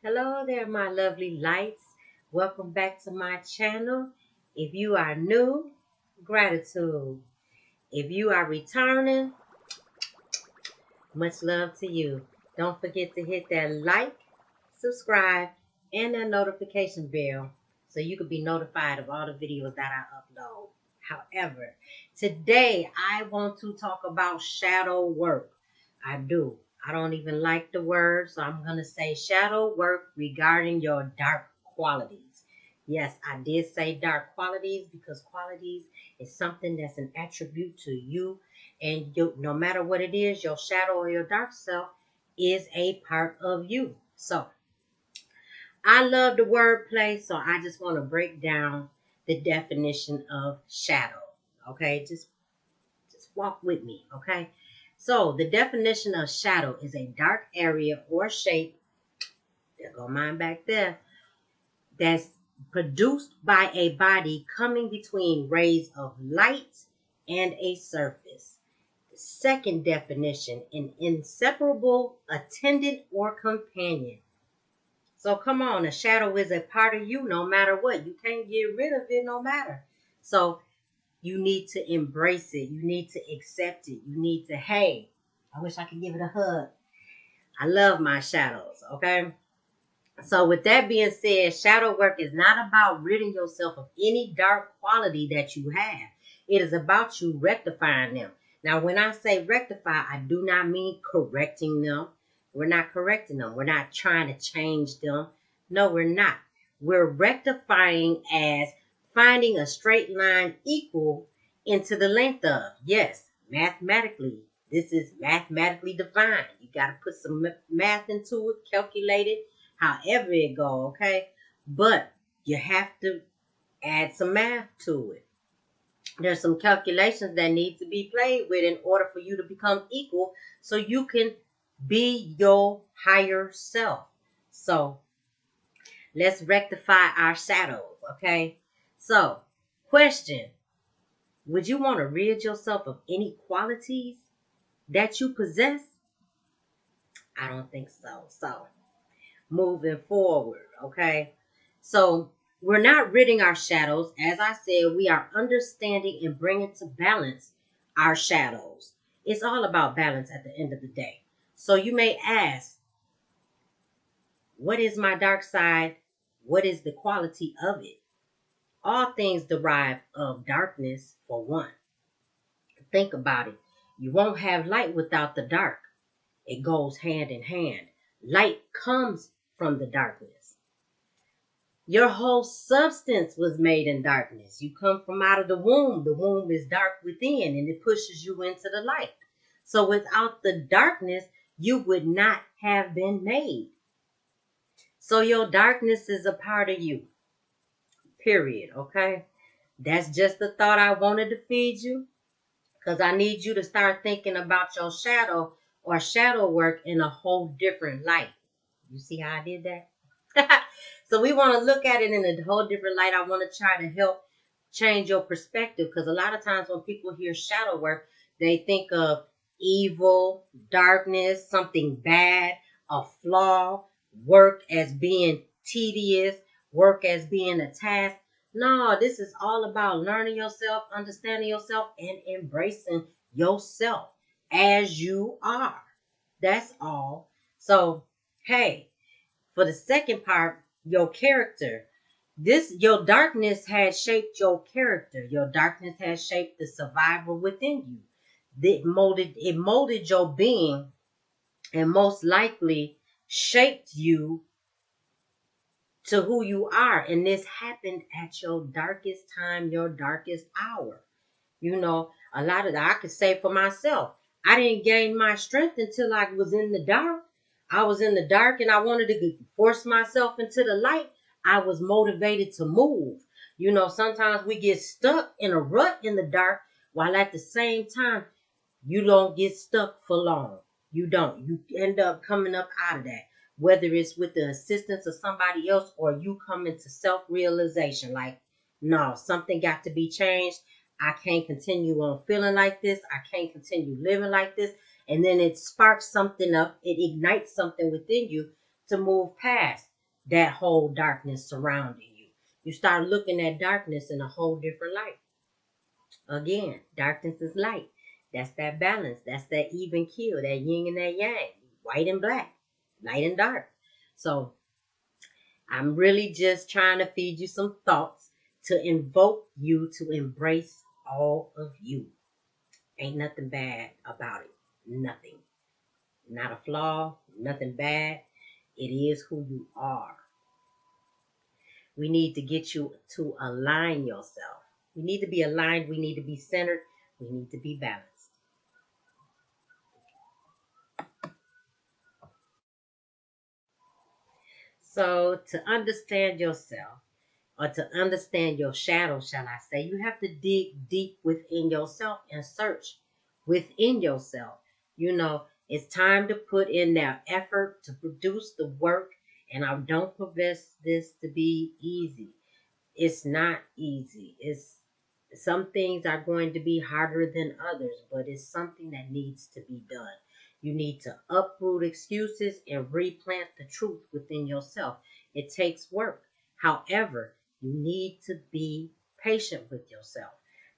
Hello there, my lovely lights. Welcome back to my channel. If you are new, gratitude. If you are returning, much love to you. Don't forget to hit that like, subscribe, and that notification bell so you can be notified of all the videos that I upload. However, today I want to talk about shadow work. I do. I don't even like the word, so I'm going to say shadow work regarding your dark qualities. Yes, I did say dark qualities because qualities is something that's an attribute to you, and no matter what it is, your shadow or your dark self is a part of you. So I love the wordplay, so I just want to break down the definition of shadow. Okay, just walk with me. Okay, so the definition of shadow is a dark area or shape. There go mine back there. That's produced by a body coming between rays of light and a surface. The second definition, an inseparable attendant or companion. So come on, a shadow is a part of you no matter what. You can't get rid of it no matter. So you need to embrace it. You need to accept it. You need to, hey, I wish I could give it a hug. I love my shadows, okay? So with that being said, shadow work is not about ridding yourself of any dark quality that you have. It is about you rectifying them. Now, when I say rectify, I do not mean correcting them. We're not correcting them. We're not trying to change them. No, we're not. We're rectifying as finding a straight line equal into the length of. Yes, mathematically. This is mathematically defined. You got to put some math into it, calculate it, however it go, okay? But you have to add some math to it. There's some calculations that need to be played with in order for you to become equal so you can be your higher self. So let's rectify our shadows, okay? So, question, would you want to rid yourself of any qualities that you possess? I don't think so. So, moving forward, okay? So we're not ridding our shadows. As I said, we are understanding and bringing to balance our shadows. It's all about balance at the end of the day. So you may ask, what is my dark side? What is the quality of it? All things derive of darkness for one. Think about it. You won't have light without the dark. It goes hand in hand. Light comes from the darkness. Your whole substance was made in darkness. You come from out of the womb. The womb is dark within and it pushes you into the light. So without the darkness, you would not have been made. So your darkness is a part of you. Period. Okay? That's just the thought I wanted to feed you because I need you to start thinking about your shadow or shadow work in a whole different light. You see how I did that? So we want to look at it in a whole different light. I want to try to help change your perspective because a lot of times when people hear shadow work, they think of evil, darkness, something bad, a flaw, work as being tedious, work as being a task. No, this is all about learning yourself, understanding yourself, and embracing yourself as you are. That's all. So, hey, for the second part, your character. Your darkness has shaped your character. Your darkness has shaped the survival within you. It molded your being and most likely shaped you to who you are. And this happened at your darkest time, your darkest hour. You know, a lot of that I could say for myself. I didn't gain my strength until I was in the dark. I was in the dark and I wanted to force myself into the light. I was motivated to move. You know, sometimes we get stuck in a rut in the dark while at the same time you don't get stuck for long. You don't. You end up coming up out of that. Whether it's with the assistance of somebody else or you come into self-realization like, no, something got to be changed. I can't continue on feeling like this. I can't continue living like this. And then it sparks something up. It ignites something within you to move past. that whole darkness surrounding you. You start looking at darkness in a whole different light. Again, darkness is light. That's that balance. That's that even keel, that yin and that yang, white and black, light and dark. So I'm really just trying to feed you some thoughts to invoke you to embrace all of you. Ain't nothing bad about it. Nothing. Not a flaw, nothing bad. It is who you are. We need to get you to align yourself. We need to be aligned. We need to be centered. We need to be balanced. So, to understand yourself, or to understand your shadow, shall I say, you have to dig deep within yourself and search within yourself. It's time to put in that effort to produce the work. And I don't profess this to be easy. It's not easy. It's some things are going to be harder than others, but it's something that needs to be done. You need to uproot excuses and replant the truth within yourself. It takes work. However, you need to be patient with yourself.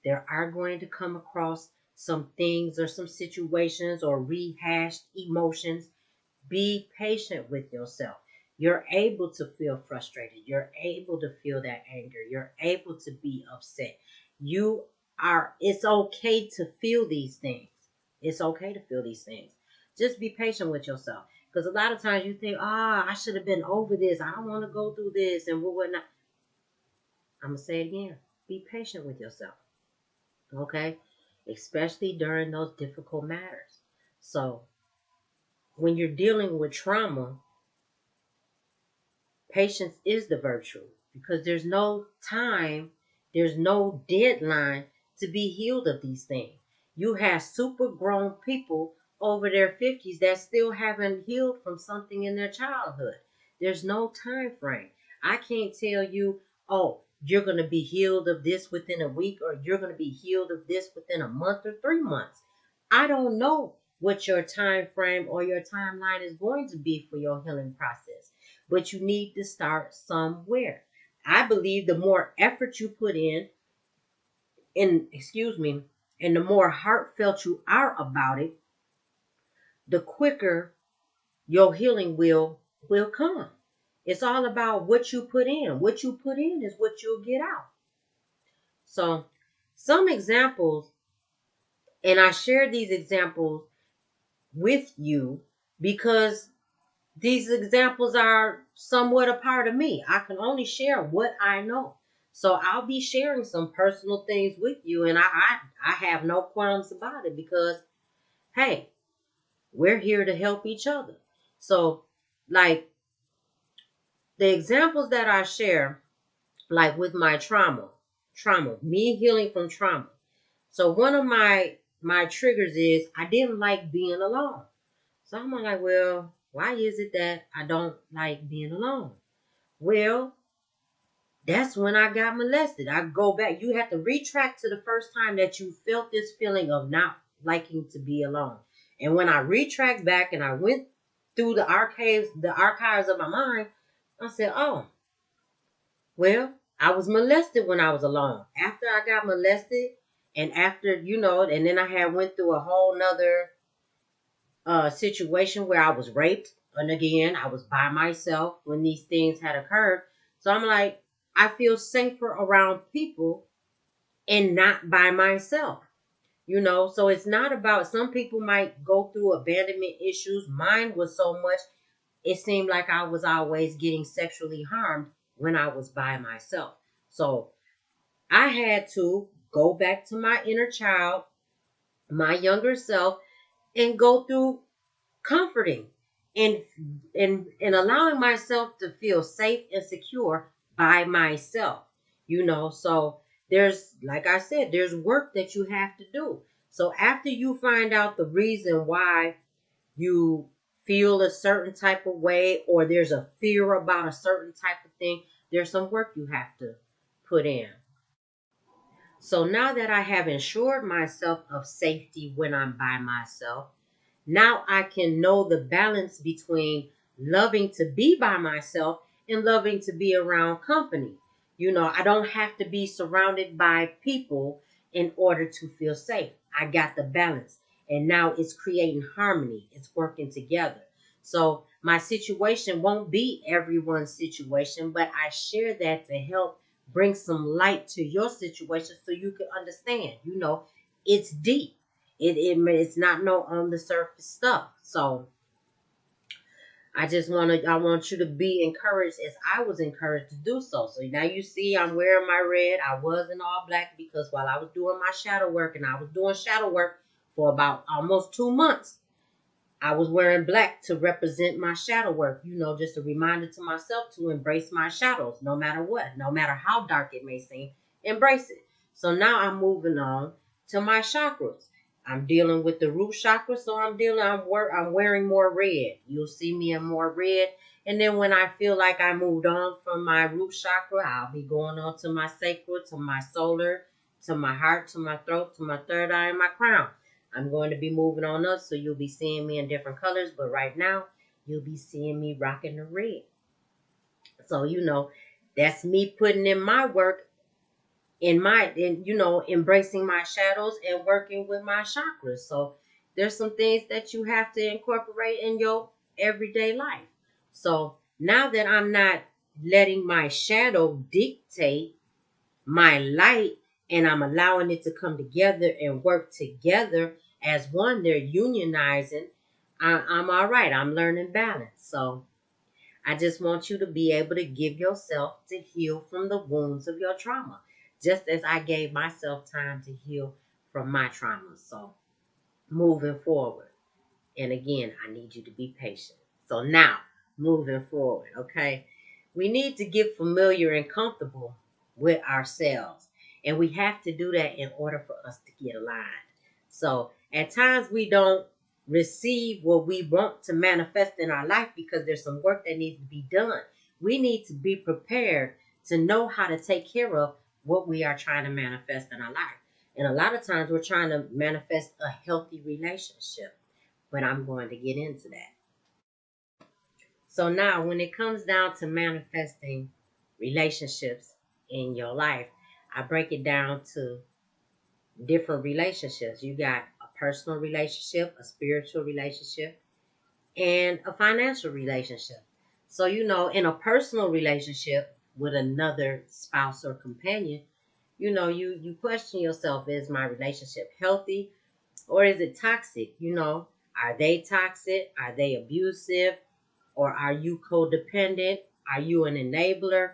There are going to come across some things or some situations or rehashed emotions. Be patient with yourself. You're able to feel frustrated. You're able to feel that anger. You're able to be upset. It's okay to feel these things. It's okay to feel these things. Just be patient with yourself. Because a lot of times you think, I should have been over this. I don't want to go through this and whatnot. I'm going to say it again. Be patient with yourself. Okay? Especially during those difficult matters. So, when you're dealing with trauma, patience is the virtue because there's no time, there's no deadline to be healed of these things. You have super grown people over their 50s that still haven't healed from something in their childhood. There's no time frame. I can't tell you, you're going to be healed of this within a week or you're going to be healed of this within a month or 3 months. I don't know what your time frame or your timeline is going to be for your healing process, but you need to start somewhere. I believe the more effort you put excuse me, and the more heartfelt you are about it, the quicker your healing will come. It's all about what you put in. What you put in is what you'll get out. So, some examples, and I share these examples with you because these examples are somewhat a part of me. I can only share what I know. So I'll be sharing some personal things with you, and I have no qualms about it because, hey, we're here to help each other. So, like, the examples that I share, like with my trauma, me healing from trauma. So one of my triggers is I didn't like being alone. So I'm like, well, why is it that I don't like being alone? Well, that's when I got molested. I go back. You have to retract to the first time that you felt this feeling of not liking to be alone. And when I retract back and I went through the archives of my mind, I said, oh, well, I was molested when I was alone. After I got molested, and after, and then I had went through a whole nother situation where I was raped. And again, I was by myself when these things had occurred. So I'm like, I feel safer around people and not by myself. So it's not about, some people might go through abandonment issues. Mine was so much, it seemed like I was always getting sexually harmed when I was by myself. So I had to go back to my inner child, my younger self, and go through comforting and allowing myself to feel safe and secure by myself. So there's, like I said, there's work that you have to do. So after you find out the reason why you feel a certain type of way or there's a fear about a certain type of thing, there's some work you have to put in. So now that I have ensured myself of safety when I'm by myself, now I can know the balance between loving to be by myself and loving to be around company. I don't have to be surrounded by people in order to feel safe. I got the balance. And now it's creating harmony. It's working together. So my situation won't be everyone's situation, but I share that to help bring some light to your situation so you can understand. It's deep. It's not no on the surface stuff. So I want you to be encouraged as I was encouraged to do so. So now you see I'm wearing my red. I was in all black because while I was doing my shadow work, and I was doing shadow work for about almost 2 months, I was wearing black to represent my shadow work, just a reminder to myself to embrace my shadows no matter what, no matter how dark it may seem, embrace it. So now I'm moving on to my chakras. I'm dealing with the root chakra, so I'm wearing more red. You'll see me in more red. And then when I feel like I moved on from my root chakra, I'll be going on to my sacral, to my solar, to my heart, to my throat, to my third eye, and my crown. I'm going to be moving on up, so you'll be seeing me in different colors. But right now, you'll be seeing me rocking the red. So, that's me putting in my work, embracing my shadows and working with my chakras. So there's some things that you have to incorporate in your everyday life. So now that I'm not letting my shadow dictate my light, and I'm allowing it to come together and work together as one, they're unionizing. I'm all right. I'm learning balance. So I just want you to be able to give yourself to heal from the wounds of your trauma, just as I gave myself time to heal from my trauma. So moving forward. And again, I need you to be patient. So now, moving forward, okay? We need to get familiar and comfortable with ourselves. And we have to do that in order for us to get aligned. So at times we don't receive what we want to manifest in our life because there's some work that needs to be done. We need to be prepared to know how to take care of what we are trying to manifest in our life. And a lot of times we're trying to manifest a healthy relationship, but I'm going to get into that. So now, when it comes down to manifesting relationships in your life, I break it down to different relationships. You got a personal relationship, a spiritual relationship, and a financial relationship. So, in a personal relationship with another spouse or companion, you question yourself, is my relationship healthy or is it toxic? Are they toxic? Are they abusive? Or are you codependent? Are you an enabler?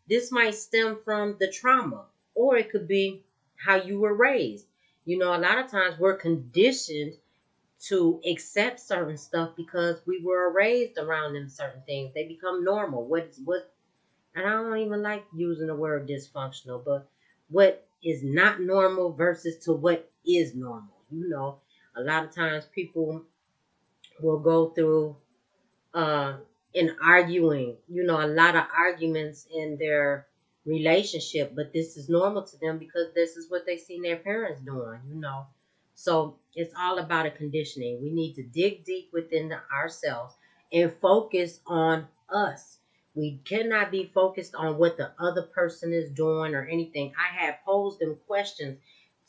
This might stem from the trauma, or it could be how you were raised. A lot of times we're conditioned to accept certain stuff because we were raised around them certain things. They become normal. And I don't even like using the word dysfunctional, but what is not normal versus to what is normal. A lot of times people will go through uh in arguing, a lot of arguments in their relationship, but this is normal to them because this is what they seen their parents doing. So it's all about a conditioning. We need to dig deep within ourselves and focus on us. We cannot be focused on what the other person is doing or anything. I have posed them questions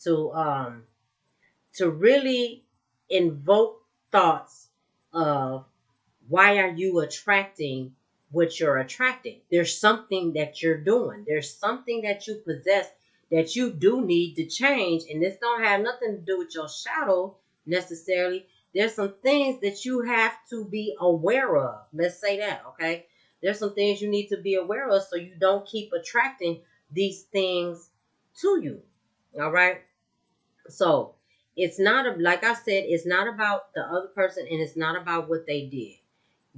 to really invoke thoughts of, why are you attracting what you're attracting? There's something that you're doing. There's something that you possess that you do need to change. And this don't have nothing to do with your shadow necessarily. There's some things that you have to be aware of. Let's say that, okay? There's some things you need to be aware of so you don't keep attracting these things to you. All right? So it's not, like I said, it's not about the other person and it's not about what they did.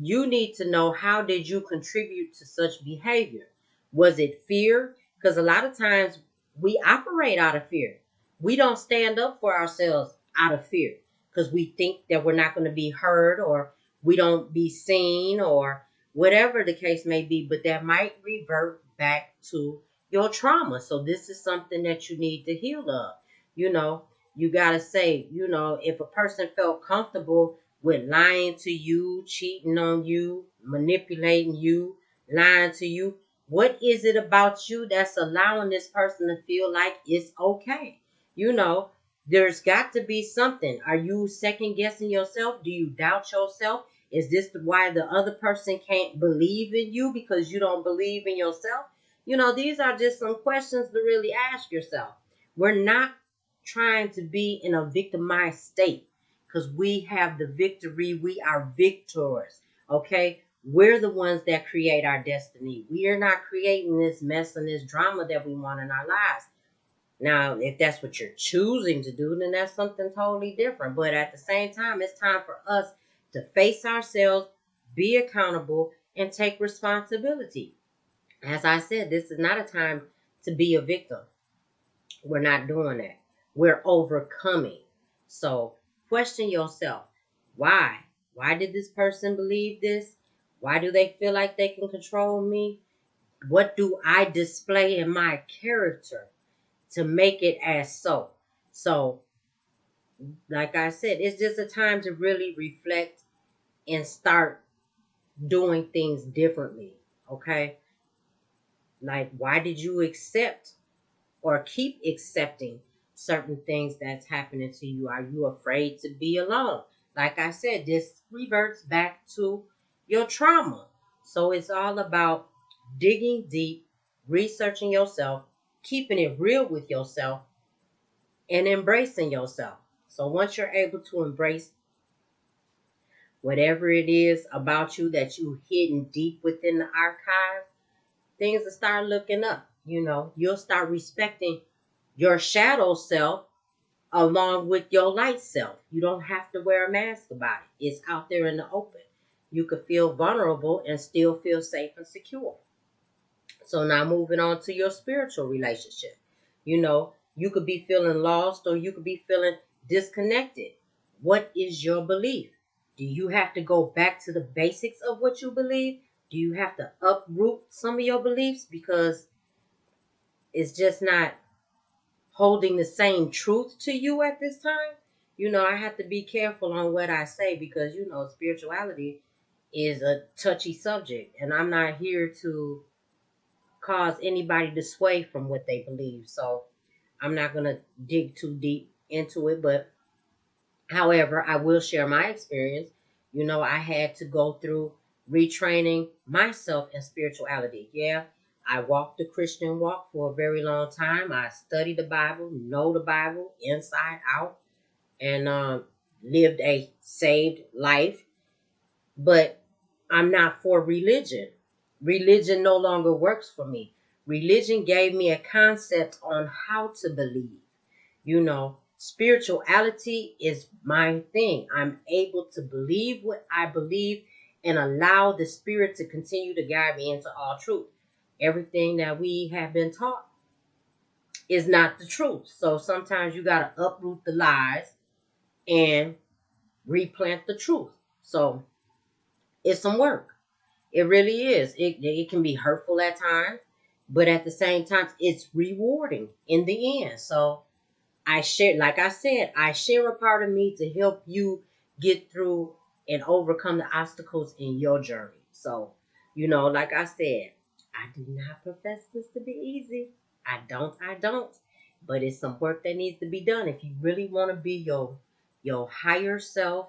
You need to know, how did you contribute to such behavior? Was it fear? Because a lot of times we operate out of fear. We don't stand up for ourselves out of fear because we think that we're not going to be heard, or we don't be seen, or whatever the case may be. But that might revert back to your trauma. So this is something that you need to heal of. You got to say, if a person felt comfortable with lying to you, cheating on you, manipulating you, lying to you? What is it about you that's allowing this person to feel like it's okay? You know, there's got to be something. Are you second guessing yourself? Do you doubt yourself? Is this why the other person can't believe in you because you don't believe in yourself? These are just some questions to really ask yourself. We're not trying to be in a victimized state because we have the victory. We are victors. Okay? We're the ones that create our destiny. We are not creating this mess and this drama that we want in our lives. Now, if that's what you're choosing to do, then that's something totally different. But at the same time, it's time for us to face ourselves, be accountable, and take responsibility. As I said, this is not a time to be a victim. We're not doing that. We're overcoming. So question yourself. Why? Why did this person believe this? Why do they feel like they can control me? What do I display in my character to make it as so? So, like I said, it's just a time to really reflect and start doing things differently. Okay? Like, why did you accept or keep accepting certain things that's happening to you? Are you afraid to be alone? Like I said, this reverts back to your trauma. So it's all about digging deep, researching yourself, keeping it real with yourself, and embracing yourself. So once you're able to embrace whatever it is about you that you hidden deep within the archive, things will start looking up. You'll start respecting your shadow self along with your light self. You don't have to wear a mask about it. It's out there in the open. You could feel vulnerable and still feel safe and secure. So now moving on to your spiritual relationship. You could be feeling lost or you could be feeling disconnected. What is your belief? Do you have to go back to the basics of what you believe? Do you have to uproot some of your beliefs because it's just not holding the same truth to you at this time? I have to be careful on what I say because, spirituality is a touchy subject, and I'm not here to cause anybody to sway from what they believe. So I'm not going to dig too deep into it. But however, I will share my experience. I had to go through retraining myself in spirituality. Yeah, I walked the Christian walk for a very long time. I studied the Bible, know the Bible inside out, and lived a saved life. But I'm not for religion. Religion no longer works for me. Religion gave me a concept on how to believe. Spirituality is my thing. I'm able to believe what I believe and allow the Spirit to continue to guide me into all truth. Everything that we have been taught is not the truth. So sometimes you got to uproot the lies and replant the truth. So it's some work. It really is. It can be hurtful at times, but at the same time, it's rewarding in the end. So I share, like I said, I share a part of me to help you get through and overcome the obstacles in your journey. So, like I said, I do not profess this to be easy. I don't. But it's some work that needs to be done if you really want to be your higher self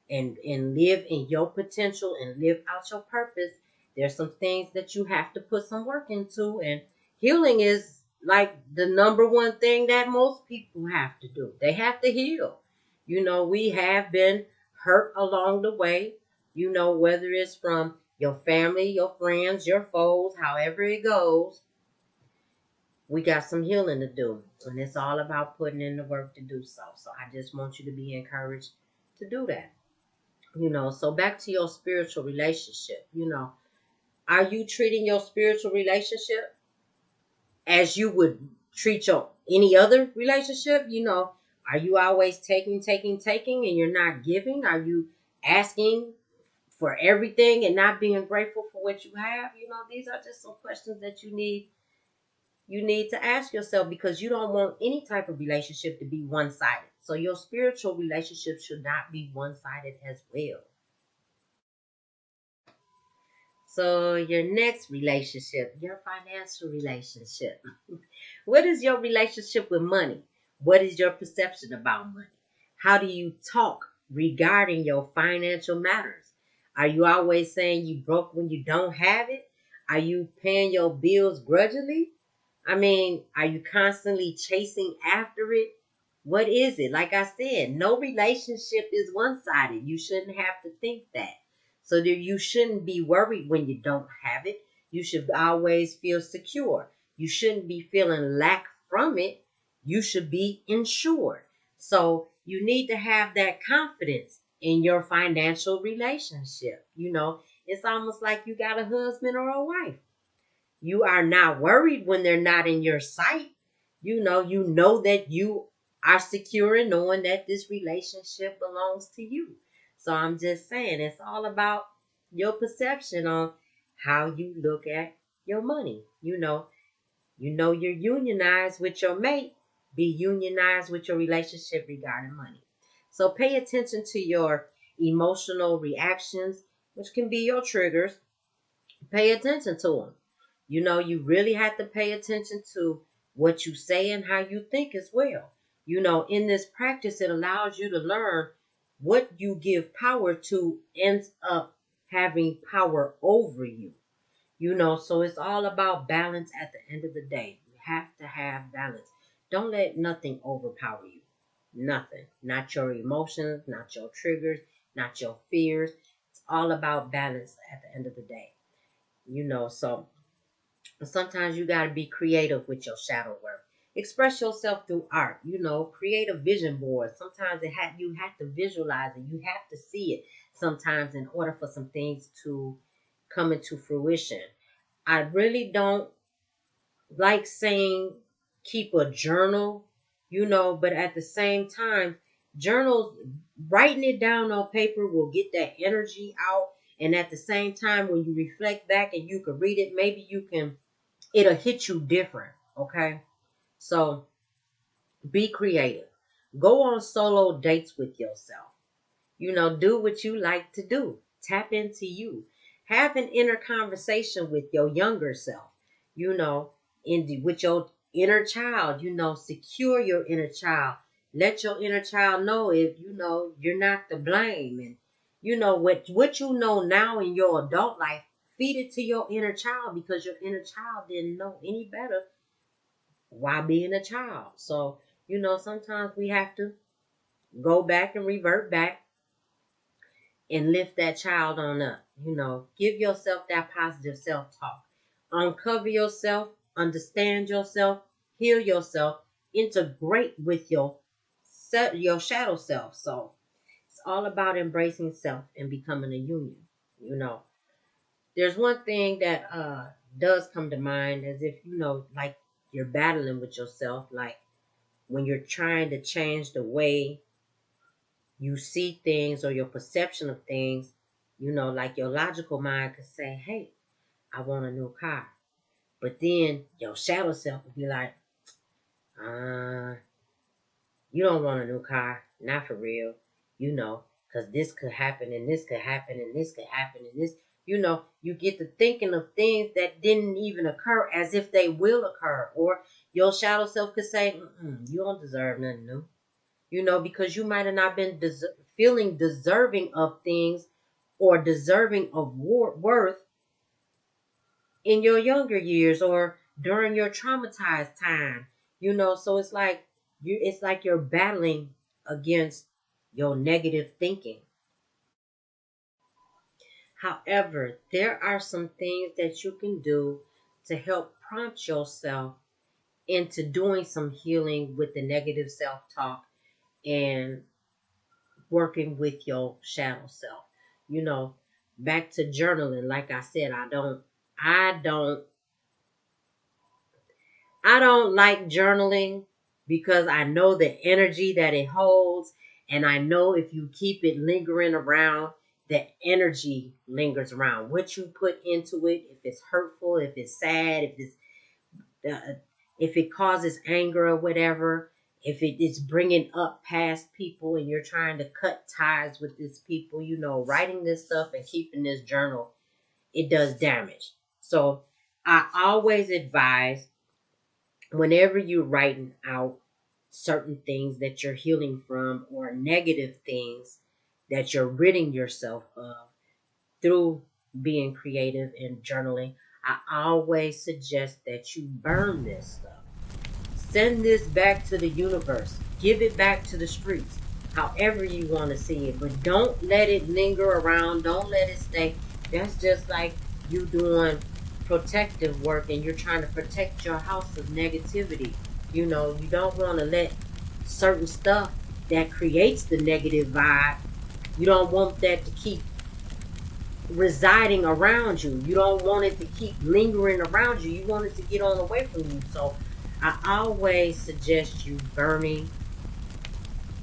and live in your potential and live out your purpose. There's some things that you have to put some work into, and healing is like the number one thing that most people have to do. They have to heal. We have been hurt along the way, whether it's from your family, your friends, your foes, however it goes. We got some healing to do, and it's all about putting in the work to do so. So I just want you to be encouraged to do that. So back to your spiritual relationship. Are you treating your spiritual relationship as you would treat your any other relationship? Are you always taking, and you're not giving? Are you asking for everything and not being grateful for what you have? These are just some questions that you need to ask yourself, because you don't want any type of relationship to be one-sided. So your spiritual relationship should not be one-sided as well. So your next relationship, your financial relationship. What is your relationship with money? What is your perception about money? How do you talk regarding your financial matters? Are you always saying you broke when you don't have it? Are you paying your bills grudgingly? I mean, are you constantly chasing after it? What is it? Like I said, no relationship is one sided. You shouldn't have to think that. So that you shouldn't be worried when you don't have it. You should always feel secure. You shouldn't be feeling lack from it. You should be insured. So you need to have that confidence in your financial relationship. It's almost like you got a husband or a wife. You are not worried when they're not in your sight. You know that you are secure in knowing that this relationship belongs to you. So I'm just saying it's all about your perception on how you look at your money. You're unionized with your mate. Be unionized with your relationship regarding money. So pay attention to your emotional reactions, which can be your triggers. Pay attention to them. You really have to pay attention to what you say and how you think as well. In this practice, it allows you to learn what you give power to ends up having power over you. So it's all about balance at the end of the day. You have to have balance. Don't let nothing overpower you. Nothing. Not your emotions, not your triggers, not your fears. It's all about balance at the end of the day. So sometimes you got to be creative with your shadow work. Express yourself through art. Create a vision board. Sometimes you have to visualize it. You have to see it sometimes in order for some things to come into fruition. I really don't like saying keep a journal, but at the same time, journals, writing it down on paper will get that energy out. And at the same time, when you reflect back and you can read it, maybe it'll hit you different. Okay. So be creative. Go on solo dates with yourself. Do what you like to do. Tap into you. Have an inner conversation with your younger self, you know, with your inner child, secure your inner child. Let your inner child know if you're not to blame. And what you know now in your adult life, feed it to your inner child because your inner child didn't know any better while being a child. So, sometimes we have to go back and revert back and lift that child on up. Give yourself that positive self talk. Uncover yourself, understand yourself, heal yourself, integrate with your shadow self. So it's all about embracing self and becoming a union. You know, there's one thing that does come to mind as if like you're battling with yourself, like when you're trying to change the way you see things or your perception of things, like your logical mind could say, hey, I want a new car. But then your shadow self would be like, uh, you don't want a new car. Not for real. Because this could happen and this could happen and this could happen and this. You get to thinking of things that didn't even occur as if they will occur. Or your shadow self could say, you don't deserve nothing new. Because you might have not been feeling deserving of things or deserving of worth in your younger years or during your traumatized time. So it's like you're battling against your negative thinking. However, there are some things that you can do to help prompt yourself into doing some healing with the negative self-talk and working with your shadow self. You know, back to journaling, like I said, I don't I don't like journaling because I know the energy that it holds, and I know if you keep it lingering around, the energy lingers around. What you put into it, if it's hurtful, if it's sad, uh, if it causes anger or whatever, if it is bringing up past people and you're trying to cut ties with these people, writing this stuff and keeping this journal it does damage. So I always advise, whenever you're writing out certain things that you're healing from, or negative things that you're ridding yourself of through being creative and journaling, I always suggest that you burn this stuff. Send this back to the universe. Give it back to the streets. However you want to see it. But don't let it linger around. Don't let it stay. That's just like you doing protective work and you're trying to protect your house of negativity. You know, you don't want to let certain stuff that creates the negative vibe, you don't want that to keep residing around you. You don't want it to keep lingering around you. You want it to get on away from you. So I always suggest you burning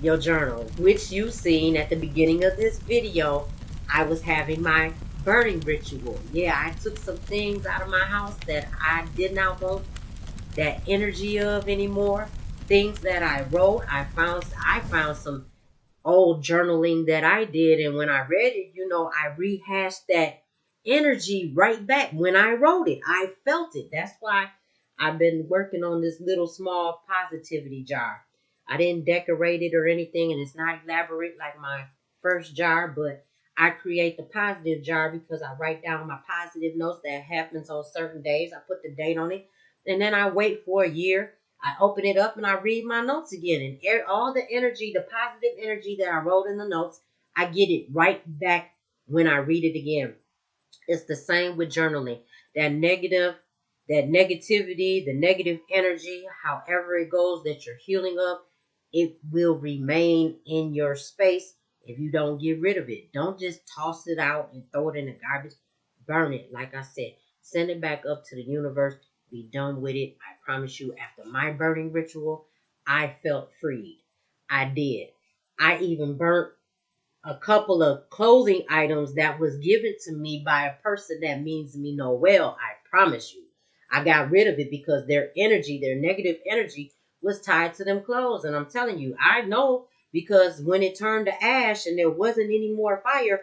your journal, which you've seen at the beginning of this video. I was having my burning ritual. Yeah, I took some things out of my house that I did not want that energy of anymore. Things that I wrote, I found some old journaling that I did, and when I read it, I rehashed that energy right back when I wrote it. I felt it. That's why I've been working on this little small positivity jar. I didn't decorate it or anything, and it's not elaborate like my first jar, but I create the positive jar because I write down my positive notes that happens on certain days. I put the date on it, and then I wait for a year. I open it up and I read my notes again. And all the energy, the positive energy that I wrote in the notes, I get it right back when I read it again. It's the same with journaling. That negativity, the negative energy, however it goes that you're healing up, it will remain in your space if you don't get rid of it. Don't just toss it out and throw it in the garbage. Burn it, like I said. Send it back up to the universe. Be done with it. I promise you, after my burning ritual, I felt freed. I did. I even burnt a couple of clothing items that was given to me by a person that means me no well. I promise you. I got rid of it because their energy, their negative energy, was tied to them clothes. And I'm telling you, I know, because when it turned to ash and there wasn't any more fire,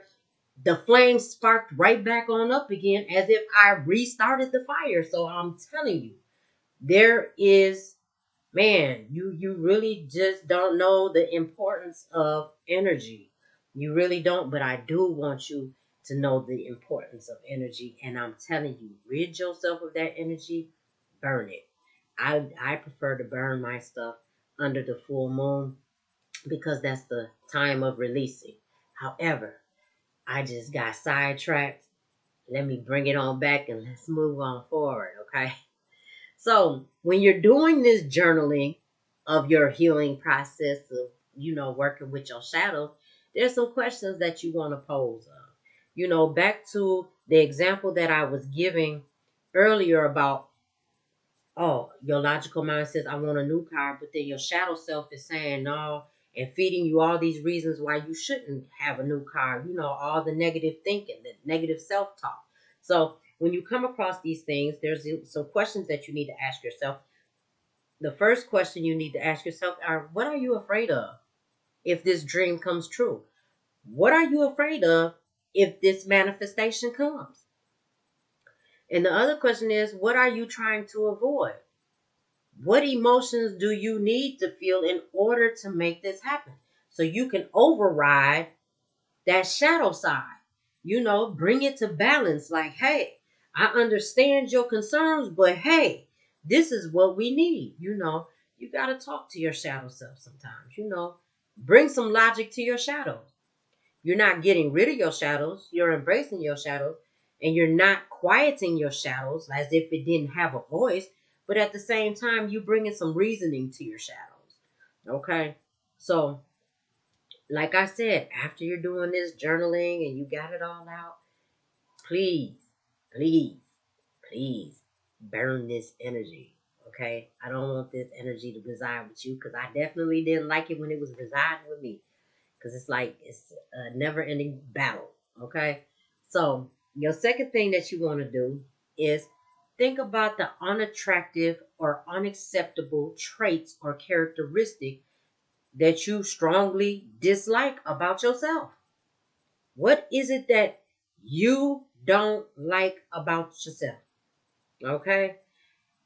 the flames sparked right back on up again as if I restarted the fire. So I'm telling you, there is, man, you really just don't know the importance of energy. You really don't, but I do want you to know the importance of energy. And I'm telling you, rid yourself of that energy, burn it. I prefer to burn my stuff under the full moon because that's the time of releasing. However, I just got sidetracked. Let me bring it on back and let's move on forward, okay? So, when you're doing this journaling of your healing process of, working with your shadows, there's some questions that you want to pose. Back to the example that I was giving earlier about, oh, your logical mind says, I want a new car, but then your shadow self is saying no and feeding you all these reasons why you shouldn't have a new car. All the negative thinking, the negative self talk. So, when you come across these things, there's some questions that you need to ask yourself. The first question you need to ask yourself are, what are you afraid of if this dream comes true? What are you afraid of if this manifestation comes? And the other question is, what are you trying to avoid? What emotions do you need to feel in order to make this happen? So you can override that shadow side. Bring it to balance. Like, hey, I understand your concerns, but hey, this is what we need. You got to talk to your shadow self sometimes. Bring some logic to your shadows. You're not getting rid of your shadows, you're embracing your shadows, and you're not quieting your shadows as if it didn't have a voice, but at the same time, you bringing some reasoning to your shadows. Okay? So, like I said, after you're doing this journaling and you got it all out, please, please, please burn this energy. Okay? I don't want this energy to reside with you because I definitely didn't like it when it was residing with me. Because it's like it's a never ending battle. Okay? So, your second thing that you want to do is think about the unattractive or unacceptable traits or characteristics that you strongly dislike about yourself. What is it that you don't like about yourself. Okay?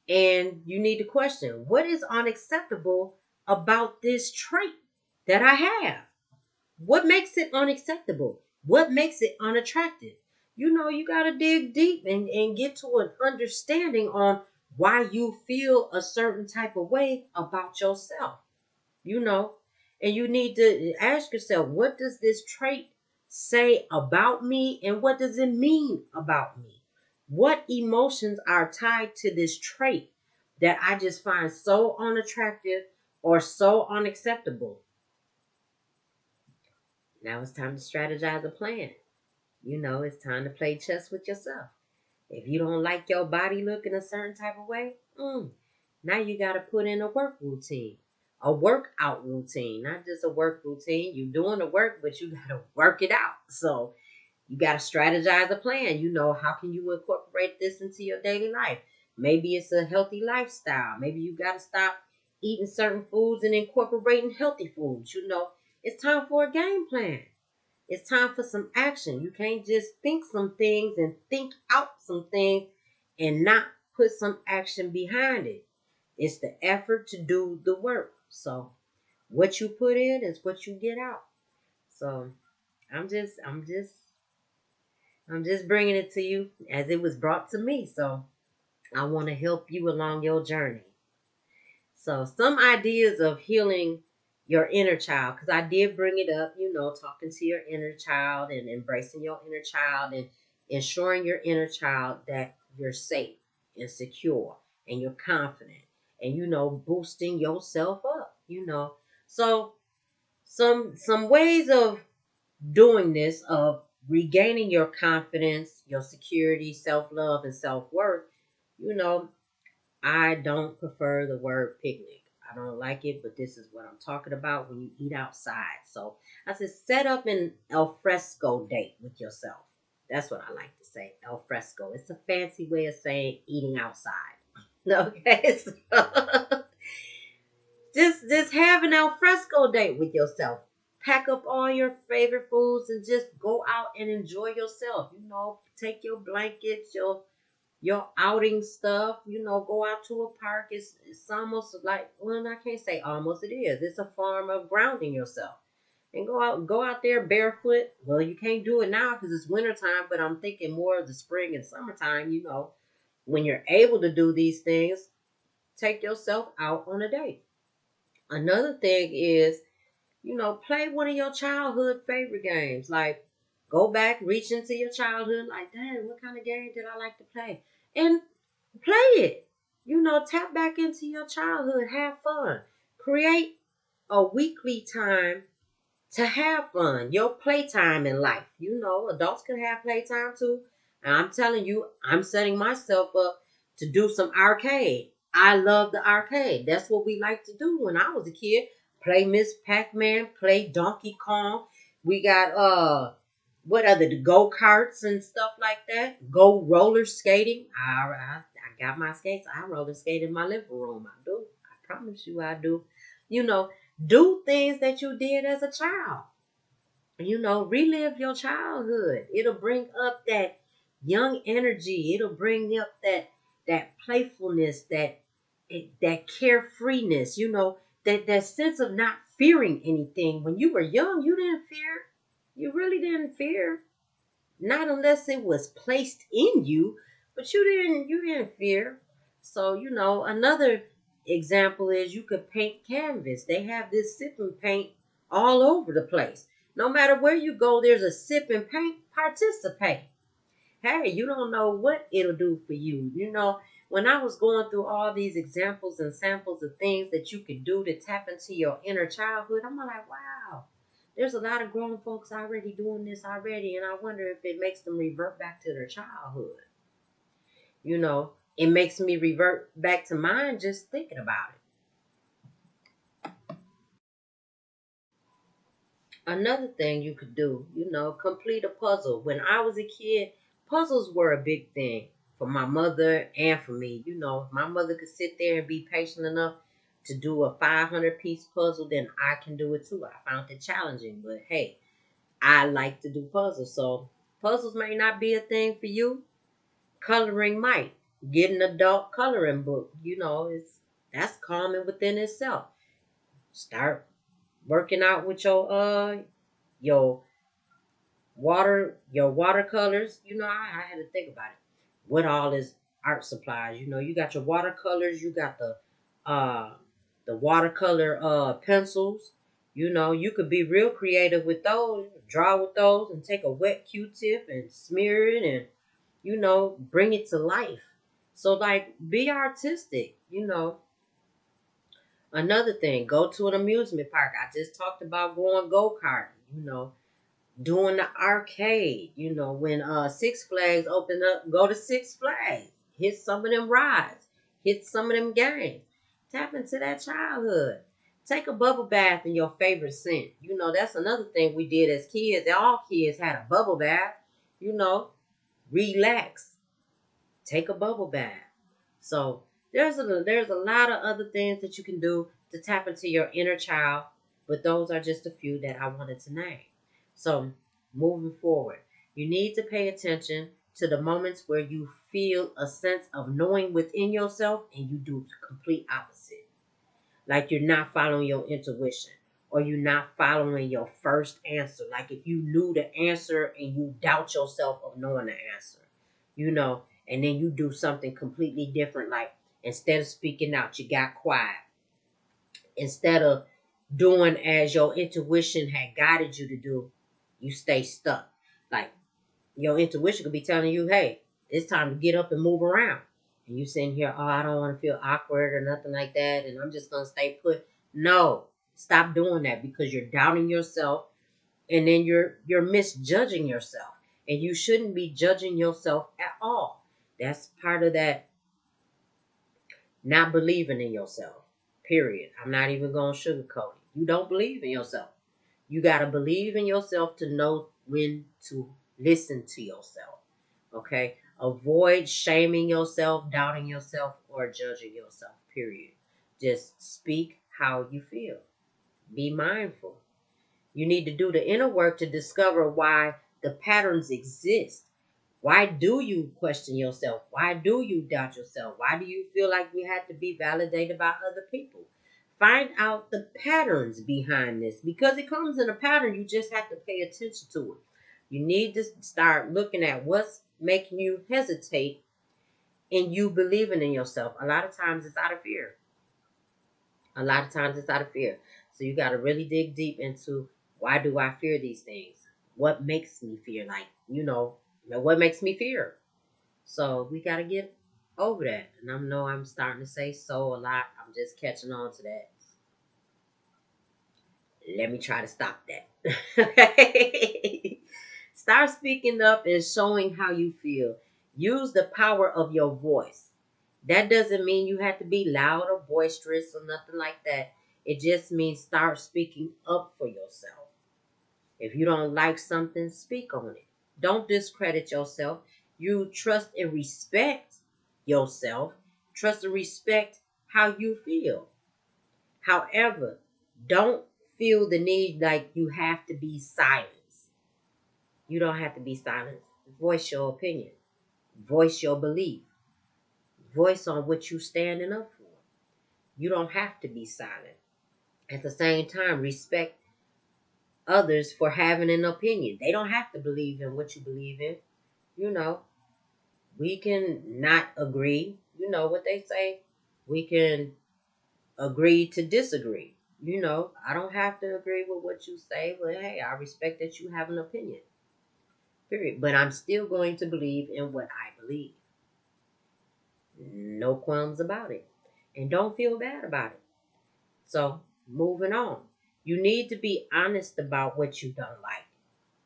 And you need to question, what is unacceptable about this trait that I have? What makes it unacceptable? What makes it unattractive? You got to dig deep and get to an understanding on why you feel a certain type of way about yourself. you know, and you need to ask yourself, what does this trait say about me and what does it mean about me? What emotions are tied to this trait that I just find so unattractive or so unacceptable? Now it's time to strategize a plan. It's time to play chess with yourself. If you don't like your body looking a certain type of way, now you got to put in a work routine, a workout routine, not just a work routine. You're doing the work, but you got to work it out. So you got to strategize a plan. How can you incorporate this into your daily life? Maybe it's a healthy lifestyle. Maybe you got to stop eating certain foods and incorporating healthy foods. It's time for a game plan. It's time for some action. You can't just think some things and think out some things and not put some action behind it. It's the effort to do the work. So what you put in is what you get out. So I'm just bringing it to you as it was brought to me. So I want to help you along your journey. So some ideas of healing your inner child, because I did bring it up, talking to your inner child and embracing your inner child and ensuring your inner child that you're safe and secure and you're confident and boosting yourself up. So some ways of doing this, of regaining your confidence, your security, self-love and self-worth, you know I don't prefer the word picnic. I don't like it, but this is what I'm talking about when you eat outside. So I said, set up an al fresco date with yourself. That's what I like to say, al fresco. It's a fancy way of saying eating outside. Okay, so just have an al fresco date with yourself. Pack up all your favorite foods and just go out and enjoy yourself. Take your blankets, your outing stuff, go out to a park. It's almost like, well, I can't say almost, it is. It's a form of grounding yourself. And go out there barefoot. Well, you can't do it now because it's wintertime, but I'm thinking more of the spring and summertime, when you're able to do these things, take yourself out on a date. Another thing is, play one of your childhood favorite games. Like, go back, reach into your childhood, like, dang, what kind of game did I like to play? And play it. Tap back into your childhood, have fun. Create a weekly time to have fun, your playtime in life. Adults can have playtime too. And I'm telling you, I'm setting myself up to do some arcade. I love the arcade. That's what we like to do when I was a kid. Play Miss Pac-Man, play Donkey Kong. We got what other, the go-karts and stuff like that. Go roller skating. I got my skates. I roller skate in my living room. I do. I promise you I do. You know, do things that you did as a child. Relive your childhood. It'll bring up that young energy. It'll bring up that playfulness, that carefreeness. That sense of not fearing anything. When you were young, you didn't fear. You really didn't fear. Not unless it was placed in you, but you didn't fear. So, another example is you could paint canvas. They have this sip and paint all over the place. No matter where you go, there's a sip and paint. Participate. Hey, you don't know what it'll do for you. When I was going through all these examples and samples of things that you could do to tap into your inner childhood, I'm like, wow, there's a lot of grown folks already doing this already, and I wonder if it makes them revert back to their childhood. It makes me revert back to mine just thinking about it. Another thing you could do, complete a puzzle. When I was a kid, puzzles were a big thing for my mother and for me. If my mother could sit there and be patient enough to do a 500-piece puzzle, then I can do it too. I found it challenging, but hey, I like to do puzzles. So Puzzles may not be a thing for you. Coloring might. Get an adult coloring book. That's common within itself. Start working out with your your watercolors. I had to think about it. What all is art supplies? You got your watercolors, you got the watercolor pencils. You could be real creative with those. Draw with those and take a wet Q-tip and smear it and bring it to life. So like be artistic. Another thing, go to an amusement park. I just talked about going go-karting, doing the arcade. When Six Flags open up, go to Six Flags. Hit some of them rides. Hit some of them games. Tap into that childhood. Take a bubble bath in your favorite scent. That's another thing we did as kids. All kids had a bubble bath. You know, Relax. Take a bubble bath. So there's a lot of other things that you can do to tap into your inner child, but those are just a few that I wanted to name. So moving forward, you need to pay attention to the moments where you feel a sense of knowing within yourself and you do the complete opposite. Like you're not following your intuition or you're not following your first answer. Like if you knew the answer and you doubt yourself of knowing the answer, and then you do something completely different. Like instead of speaking out, you got quiet. Instead of doing as your intuition had guided you to do, you stay stuck. Like your intuition could be telling you, hey, it's time to get up and move around. And you sitting here, oh, I don't want to feel awkward or nothing like that, and I'm just gonna stay put. No, stop doing that because you're doubting yourself, and then you're misjudging yourself, and you shouldn't be judging yourself at all. That's part of that not believing in yourself. Period. I'm not even gonna sugarcoat it. You don't believe in yourself. You gotta believe in yourself to know when to listen to yourself. Okay? Avoid shaming yourself, doubting yourself, or judging yourself. Period. Just speak how you feel. Be mindful. You need to do the inner work to discover why the patterns exist. Why do you question yourself? Why do you doubt yourself? Why do you feel like you have to be validated by other people? Find out the patterns behind this because it comes in a pattern. You just have to pay attention to it. You need to start looking at what's making you hesitate and you believing in yourself. A lot of times it's out of fear. A lot of times it's out of fear. So you got to really dig deep into why do I fear these things? What makes me fear? Like, what makes me fear? So we got to get over that. And I know I'm starting to say so a lot. I'm just catching on to that. Let me try to stop that. Okay. Start speaking up and showing how you feel. Use the power of your voice. That doesn't mean you have to be loud or boisterous or nothing like that. It just means start speaking up for yourself. If you don't like something, speak on it. Don't discredit yourself. You trust and respect yourself. Trust and respect how you feel. However, don't feel the need like you have to be silenced. You don't have to be silenced. Voice your opinion. Voice your belief. Voice on what you standing up for. You don't have to be silent. At the same time, respect others for having an opinion. They don't have to believe in what you believe in. You know, we can not agree. You know what they say? We can agree to disagree. I don't have to agree with what you say, but hey, I respect that you have an opinion. Period. But I'm still going to believe in what I believe. No qualms about it. And don't feel bad about it. So, moving on. You need to be honest about what you don't like.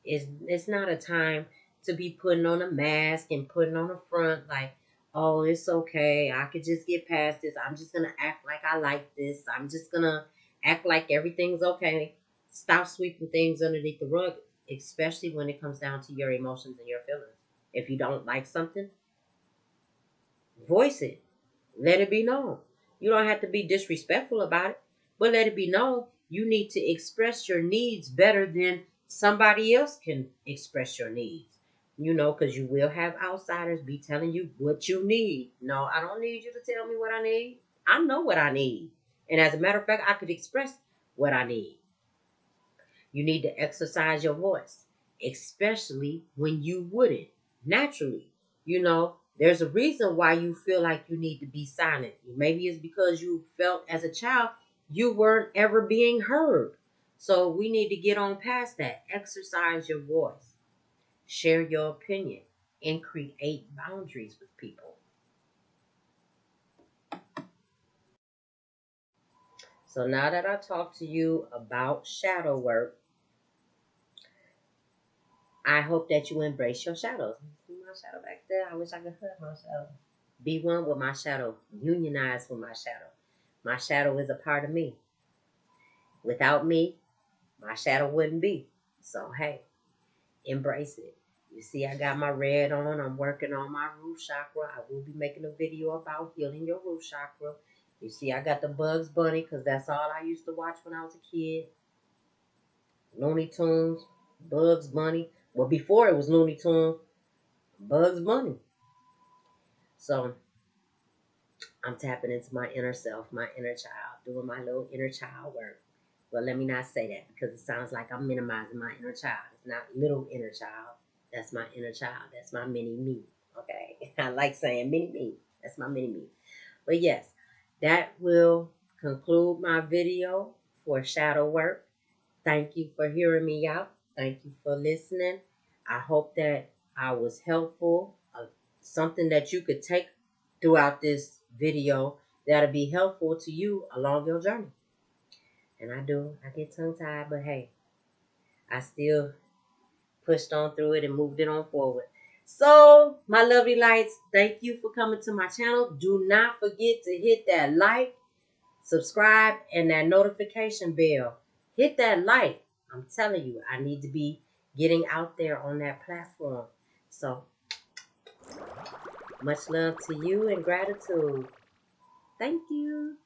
It's not a time to be putting on a mask and putting on a front like, oh, it's okay. I could just get past this. I'm just gonna act like I like this. I'm just gonna act like everything's okay. Stop sweeping things underneath the rug, especially when it comes down to your emotions and your feelings. If you don't like something, voice it. Let it be known. You don't have to be disrespectful about it, but let it be known you need to express your needs better than somebody else can express your needs. You know, because you will have outsiders be telling you what you need. No, I don't need you to tell me what I need. I know what I need. And as a matter of fact, I could express what I need. You need to exercise your voice, especially when you wouldn't naturally. You know, there's a reason why you feel like you need to be silent. Maybe it's because you felt as a child you weren't ever being heard. So we need to get on past that. Exercise your voice, share your opinion, and create boundaries with people. So now that I talked to you about shadow work, I hope that you embrace your shadows. See my shadow back there? I wish I could hug my shadow. Be one with my shadow. Unionize with my shadow. My shadow is a part of me. Without me, my shadow wouldn't be. So, hey, embrace it. You see, I got my red on. I'm working on my root chakra. I will be making a video about healing your root chakra. You see, I got the Bugs Bunny because that's all I used to watch when I was a kid. Looney Tunes, Bugs Bunny. Well, before it was Looney Tunes, Bugs Bunny. So I'm tapping into my inner self, my inner child, doing my little inner child work. Well, let me not say that because it sounds like I'm minimizing my inner child. It's not little inner child. That's my inner child. That's my mini me. Okay. I like saying mini me. That's my mini me. But yes, that will conclude my video for shadow work. Thank you for hearing me out. Thank you for listening. I hope that I was helpful. Something that you could take throughout this video that'll be helpful to you along your journey. And I get tongue tied, but hey, I still pushed on through it and moved it on forward. So, my lovely lights, thank you for coming to my channel. Do not forget to hit that like, subscribe, and that notification bell. Hit that like. I'm telling you, I need to be getting out there on that platform. So, much love to you and gratitude. Thank you.